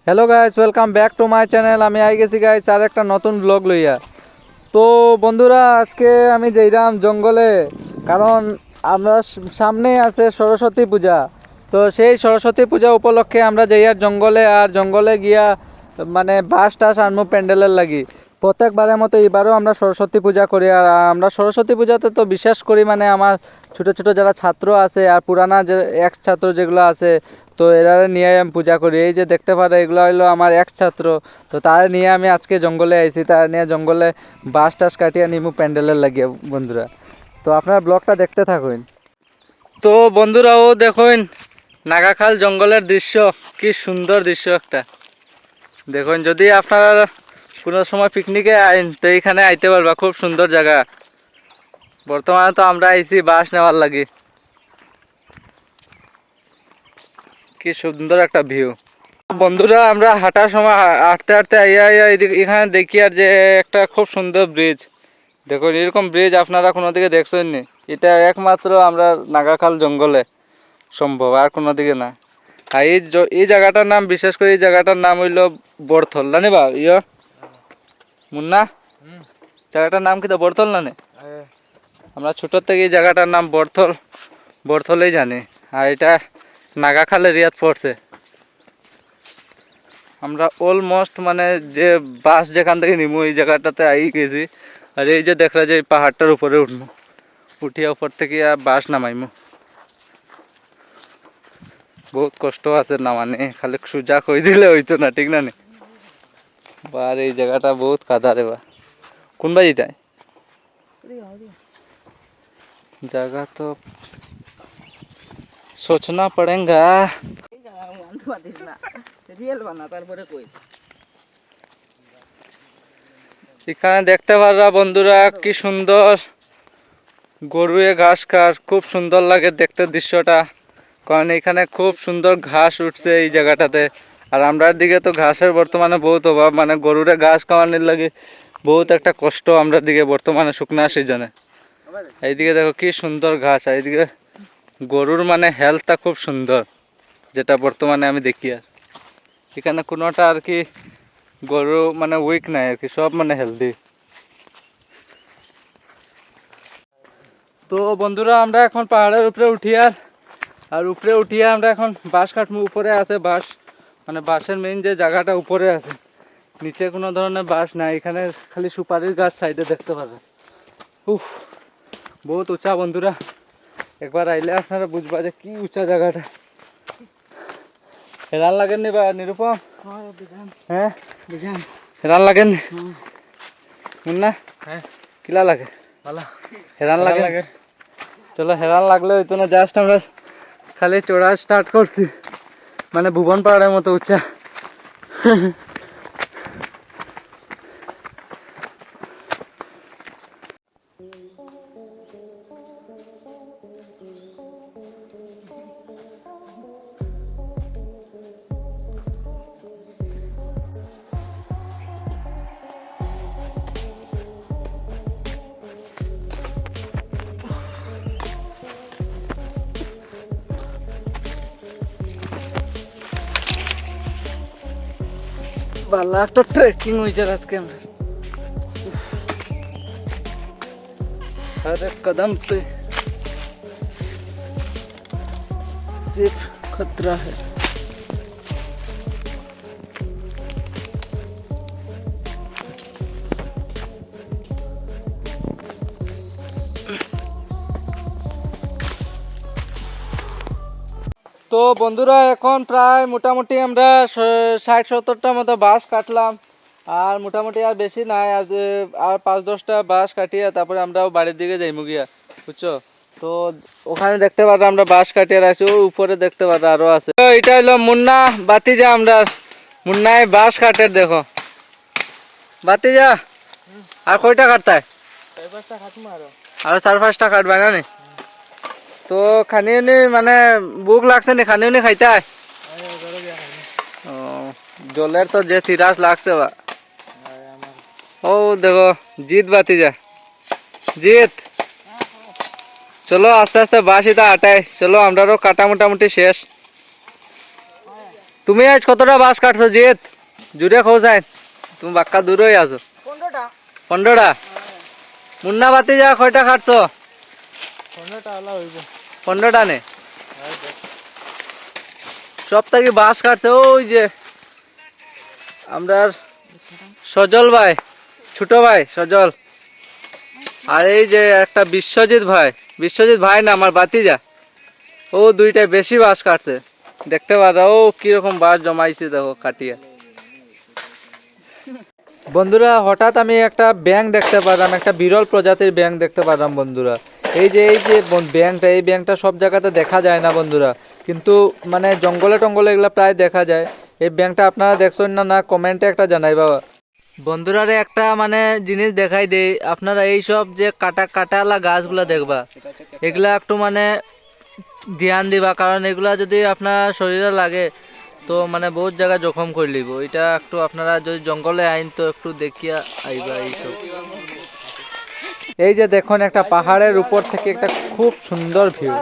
Hello guys, welcome back to my channel. আমি I গেছি guys আর একটা নতুন ব্লগ লইয়া। তো বন্ধুরা, আজকে আমি যাইরাম জঙ্গলে, কারণ আমরা সামনে আছে সরস্বতী পূজা। তো সেই সরস্বতী পূজা উপলক্ষে আমরা যাইয়ার জঙ্গলে, আর জঙ্গলে গিয়া মানে বাঁশ টাস আনবো প্যান্ডেলের লাগি। প্রত্যেকবারের মতো এবারও আমরা সরস্বতী পূজা করি। আর আমরা সরস্বতী পূজাতে তো বিশেষ করি, মানে আমার ছোট ছোট যারা ছাত্র আছে আর পুরানা যে এক্স ছাত্র যেগুলো আছে, তো এরা নিয়ে আমি পূজা করি। এই যে দেখতে পারো, এগুলো হলো আমার এক্স ছাত্র। তো তারা নিয়ে আমি আজকে জঙ্গলে আইছি, তারা নিয়ে জঙ্গলে বাঁশ টাস কাটিয়ে নিমু প্যান্ডেলের লাগিয়ে বন্ধুরা। তো আপনারা ব্লগটা দেখতে থাকুন। তো বন্ধুরা, ও দেখুন নাগাখাল জঙ্গলের দৃশ্য, কি সুন্দর দৃশ্য একটা। দেখুন, যদি আপনারা কোনো সময় পিকনিকে আইন তো এইখানে আইতে পারবা, খুব সুন্দর জায়গা। বর্তমানে তো আমরা আইছি বাঁশ নেওয়ার লাগি। কি সুন্দর একটা ভিউ। বন্ধুরা, আমরা হাঁটার সময় হাঁটতে হাঁটতে এখানে দেখি আর যে একটা খুব সুন্দর ব্রিজ। দেখুন, এরকম ব্রিজ আপনারা কোনো দিকে দেখছেন নি? এটা একমাত্র আমরা নাগাখাল জঙ্গলে সম্ভব, আর কোনো দিকে না। আর এই জায়গাটার নাম, বিশেষ করে এই জায়গাটার নাম হইল বরথল, জানি বা মুন্না জায়গাটার নাম কি? তো বরথল না? আমরা ছোট থেকে এই জায়গাটার নাম বরথলেই জানি। আর এটা নাগাখাল এরিয়াত পড়ছে। আমরা অলমোস্ট মানে যে বাস যেখান থেকে নিমু এই জায়গাটাতে আই গেছি। আর এই যে দেখলা যে পাহাড়টার উপরে উঠবো, উঠিয়া উপর থেকে আর বাস নামাইমু। বহুত কষ্ট আছে নামানে, খালি সোজা কই দিলে হইতো না, ঠিক না? আর এই জায়গাটা বহুত কাদা রে বা। কোন বাড়ি তাই জায়গা তো সোচনা পড়েঙ্গা। এখানে দেখতে পাররা বন্ধুরা, কি সুন্দর গরুয়ে ঘাস খার, খুব সুন্দর লাগে দেখতে দৃশ্যটা। কারণ এখানে খুব সুন্দর ঘাস উঠছে এই জায়গাটাতে। আর আমরার দিকে তো ঘাসের বর্তমানে বহুত অভাব, মানে গরুরে ঘাস খাওয়ানোর লাগে বহুত একটা কষ্ট আমরার দিকে বর্তমানে শুকনা সিজনে। এইদিকে দেখো কি সুন্দর ঘাস, আর এইদিকে গরুর মানে হেলথটা খুব সুন্দর, যেটা বর্তমানে আমি দেখি। আর এখানে কোনোটা আর কি গরু মানে উইক নাই আর কি, সব মানে হেলদি। তো বন্ধুরা, আমরা এখন পাহাড়ের উপরে উঠি, আর উপরে উঠিয়ে আমরা এখন বাঁশ কাটবো। উপরে আছে বাঁশ, মানে বাঁশের মেইন যে জায়গাটা উপরে আছে, নিচে কোনো ধরনের বাঁশ নাই। এখানে খালি সুপারির গাছ সাইডে দেখতে পাবে। উফ, বহুত উঁচা বন্ধুরা, একবার আইলে আপনারা বুঝবা যে কি উঁচা জায়গাটা। হেরান লাগেন নি বা নিরুপম? হ্যাঁ, হেরান লাগেন না? কিলা লাগে? হেরান লাগে। চলো, হেরান লাগলে হইতো না, জাস্ট আমরা খালি চড়া স্টার্ট করছি, মানে ভুবন পাহাড়ের মতো উচ্চা। ভালো একটা ট্রেকিং হয়েছে আজকে আমরা। हर एक कदम पे सिर्फ खतरा है। তো বন্ধুরা, এখন প্রায় মোটামুটি আমরা 60-70টার মতো বাঁশ কাটলাম। আর মোটামুটি আর বেশি নাই, আর 5-10টা বাঁশ কাটিয়ে তারপরে আমরাও বাড়ির দিকে যাইমু গিয়া, বুঝছো? তো ওখানে দেখতে পারো আমরা বাঁশ কাটিয়ে রাখছি, ওই উপরে দেখতে পারো আরো আছে। তো এটা হলো মুন্না বাতিজা, আমরা মুন্নায় বাঁশ কাটের। দেখো বাতিজা, আর কয়টা কাটতায়? আরো 4-5টা কাটবা না? তো খানি মানে বুক লাগছে নি, খানি খাইতায়? ও, জলের তো যে তিরাস লাগছে বা। ও দেখো জিত বাতিজা, জিত চলো আস্তে আস্তে বাঁশ ইটা আটাই, চলো আমরারও কাটা মোটামুটি শেষ। তুমি আজ কতটা বাঁশ কাটছো জিৎ? জুড়ে খোঁজাই তুমি বাক্কা দূরই আছো। 15টা। 15টা। মুন্না বাতি যা কয়টা কাটছো? 15টা আলা হইব। 15টা নে সব থেকে বাঁশ কাটছে ওই যে আমরা সজল ভাই, ছোট ভাই সজল, আর এই যে একটা বিশ্বজিৎ ভাই, বিশ্বজিৎ ভাই না আমার বাতিজা, ও দুইটাই বেশি বাঁশ কাটছে। দেখতে পারো ও কিরকম বাঁশ জমাইছে দেখো কাটিয়া। বন্ধুরা হঠাৎ আমি একটা ব্যাঙ দেখতে পেলাম, একটা বিরল প্রজাতির ব্যাঙ দেখতে পেলাম বন্ধুরা। এই যে ব্যাঙটা, এই ব্যাঙটা সব জায়গাতে দেখা যায় না বন্ধুরা, কিন্তু মানে জঙ্গলে টঙ্গলে এগুলা প্রায় দেখা যায়। এই ব্যাঙটা আপনারা দেখছেন না না কমেন্টে একটা জানাই বাবা। বন্ধুরারে একটা মানে জিনিস দেখাই দেই, আপনারা এই সব যে কাটালা গাছগুলা দেখবা, এগুলা একটু মানে ধ্যান দিবা, কারণ এগুলা যদি আপনার শরীরে লাগে তো মানে বহুত জায়গা জখম করে লিব। এটা একটু আপনারা যদি জঙ্গলে আইন তো একটু দেখিয়া আইবা এইসব। এই যে দেখুন একটা পাহাড়ের উপর থেকে একটা খুব সুন্দর ভিউ।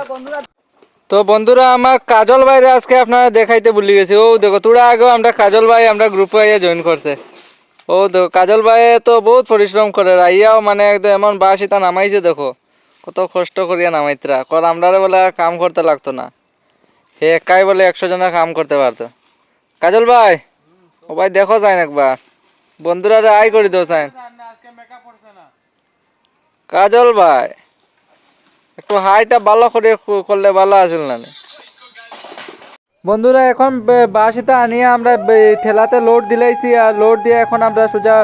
তো বন্ধুরা আমার কাজল ভাইরে আজকে আপনারা দেখাইতে ভুলে গেছি। ও দেখো তোরা আগেও আমরা কাজল ভাই আমরা গ্রুপে আইয়া জয়েন করছে। ও দেখো কাজল ভাই তো বহুত পরিশ্রম করে, আইয়াও মানে একদম এমন বাস এটা নামাইছে দেখো, কত কষ্ট করিয়া নামাইতরা কর। আমরা বলে আর কাম করতে লাগতো না, হে একাই বলে 100 জনের কাম করতে পারতো। কাজল ভাই ও ভাই দেখো যাই একবার, বন্ধুরা আই করে দেও চাই। কাজল ভাই একটু হাইটা ভালো করে করলে ভালো আছিল না। বন্ধুরা এখন বাসিটা আনিয়ে আমরা ঠেলাতে লোড দিলাইছি, আর লোড দিয়ে এখন আমরা সোজা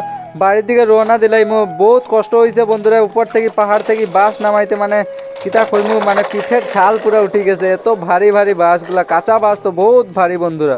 বাড়ির দিকে রওনা দিলাইমু। বহুত কষ্ট হয়েছে বন্ধুরা, উপর থেকে পাহাড় থেকে বাস নামাইতে মানে কিতা কইমু, মানে পিঠের ছাল পুরো উঠে গেছে, এত ভারী ভারী বাসগুলা, কাঁচা বাস তো বহুত ভারী বন্ধুরা।